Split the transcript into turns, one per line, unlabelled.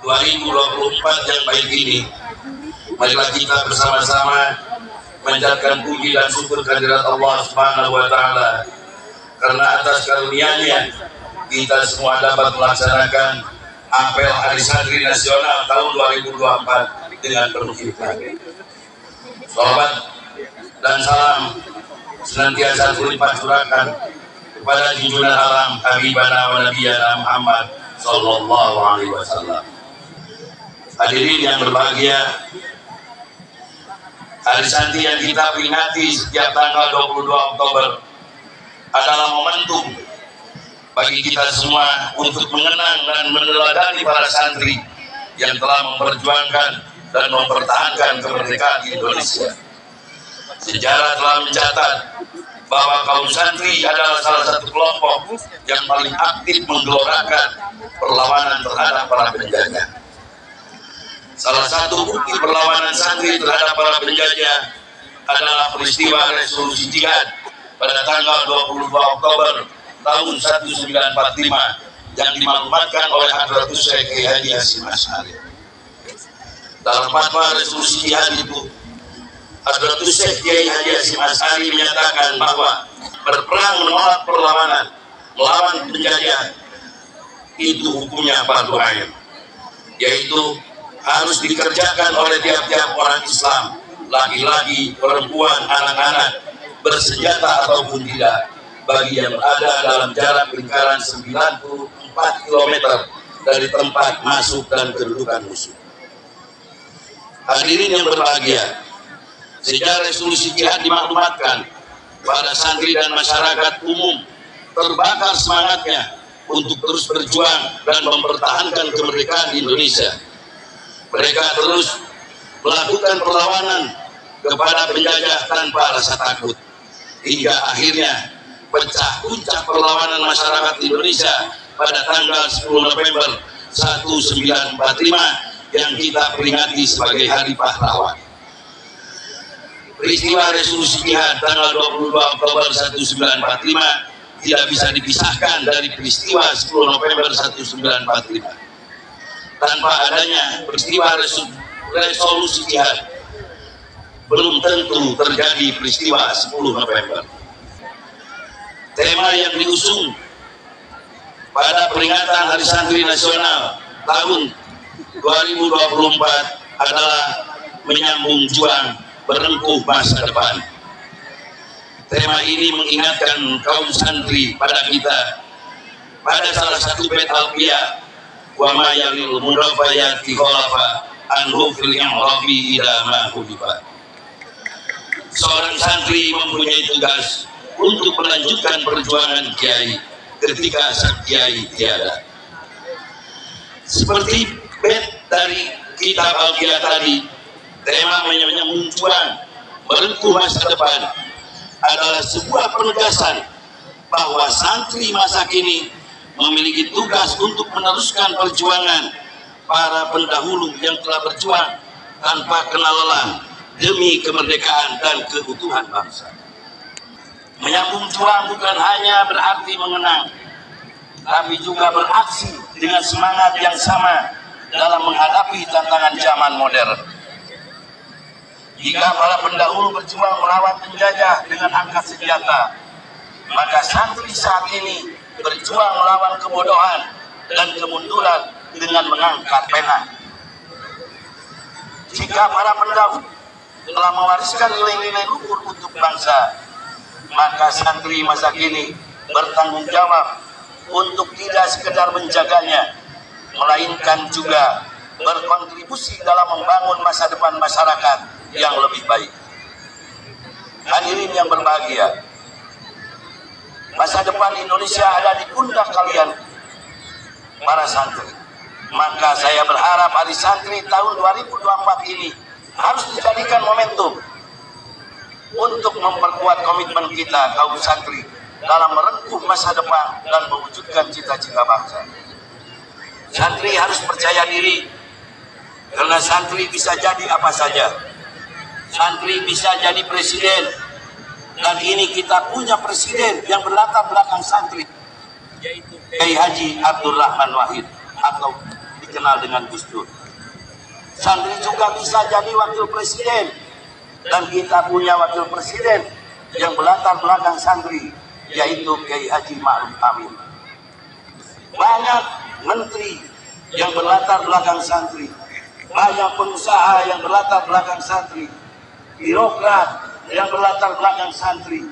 2024 yang baik ini, marilah kita bersama-sama menjadikan puji dan syukur kehadirat Allah Subhanahu wa Ta'ala, karena atas karunia-Nya kita semua dapat melaksanakan apel Hari Santri Nasional tahun 2024 dengan penuh hikmat. Shalawat dan salam senantiasa berlimpah curahkan kepada junjungan alam Habibana wa Nabiyana Muhammad sallallahu alaihi wasallam. Hadirin yang berbahagia, Hari Santri yang kita peringati setiap tanggal 22 Oktober adalah momentum bagi kita semua untuk mengenang dan meneladani para santri yang telah memperjuangkan dan mempertahankan kemerdekaan di Indonesia. Sejarah telah mencatat bahwa kaum santri adalah salah satu kelompok yang paling aktif menggelorakan perlawanan terhadap para penjajah. Salah satu bukti perlawanan santri terhadap para penjajah adalah peristiwa resolusi jihad pada tanggal 22 Oktober tahun 1945 yang dimaklumatkan oleh Hadratus Syekh Kiai Haji Hasyim Asy'ari. Dalam fatwa resolusi jihad itu, Hadratus Syekh Kiai Haji Hasyim Asy'ari menyatakan bahwa berperang menolak perlawanan melawan penjajah itu hukumnya fardu ain, yaitu harus dikerjakan oleh tiap-tiap orang Islam, laki-laki, perempuan, anak-anak, bersenjata ataupun tidak, bagi yang berada dalam jarak lingkaran 94 km dari tempat masuk dan kedudukan musuh. Hadirin yang berbahagia, sejak resolusi jihad dimaklumatkan, para santri dan masyarakat umum terbakar semangatnya untuk terus berjuang dan mempertahankan kemerdekaan di Indonesia. Mereka terus melakukan perlawanan kepada penjajah tanpa rasa takut, hingga akhirnya pecah puncak perlawanan masyarakat Indonesia pada tanggal 10 November 1945 yang kita peringati sebagai Hari Pahlawan. Peristiwa resolusi jihad tanggal 22 Oktober 1945 tidak bisa dipisahkan dari peristiwa 10 November 1945. Tanpa adanya peristiwa resolusi jihad, belum tentu terjadi peristiwa 10 November. Tema yang diusung pada peringatan Hari Santri Nasional tahun 2024 adalah menyambung juang berengkuh masa depan. Tema ini mengingatkan kaum santri pada kita pada salah satu bait Alfiyah, wa ma yalil mudafayati khalafa anhu fil i'rabi ila ma hudifa. Seorang santri mempunyai tugas untuk melanjutkan perjuangan kiai ketika sang kiai tiada. Seperti bait dari kitab Al-Qiyah tadi, tema menyambung juang berengkuh masa depan adalah sebuah penegasan bahwa santri masa kini memiliki tugas untuk meneruskan perjuangan para pendahulu yang telah berjuang tanpa kenal lelah demi kemerdekaan dan keutuhan bangsa. Menyambung juang bukan hanya berarti mengenang, tapi juga beraksi dengan semangat yang sama dalam menghadapi tantangan zaman modern. Jika para pendahulu berjuang melawan penjajah dengan angkat senjata, maka santri saat ini berjuang melawan kebodohan dan kemunduran dengan mengangkat pena. Jika para pendahulu telah mewariskan nilai-nilai luhur untuk bangsa, maka santri masa kini bertanggung jawab untuk tidak sekedar menjaganya, melainkan juga berkontribusi dalam membangun masa depan masyarakat yang lebih baik. Hadirin yang berbahagia, masa depan Indonesia ada di pundak kalian, para santri. Maka saya berharap Hari Santri tahun 2024 ini harus dijadikan momentum untuk memperkuat komitmen kita kaum santri dalam merengkuh masa depan dan mewujudkan cita-cita bangsa. Santri harus percaya diri, karena santri bisa jadi apa saja. Santri bisa jadi presiden, dan ini kita punya presiden yang berlatar belakang santri, yaitu Kiai Haji Abdul Rahman Wahid, atau dikenal dengan Gus Dur. Santri juga bisa jadi wakil presiden, dan kita punya wakil presiden yang berlatar belakang santri, yaitu Kiai Haji Ma'ruf Amin. Banyak menteri yang berlatar belakang santri, banyak pengusaha yang berlatar belakang santri, birokrat yang berlatar belakang santri,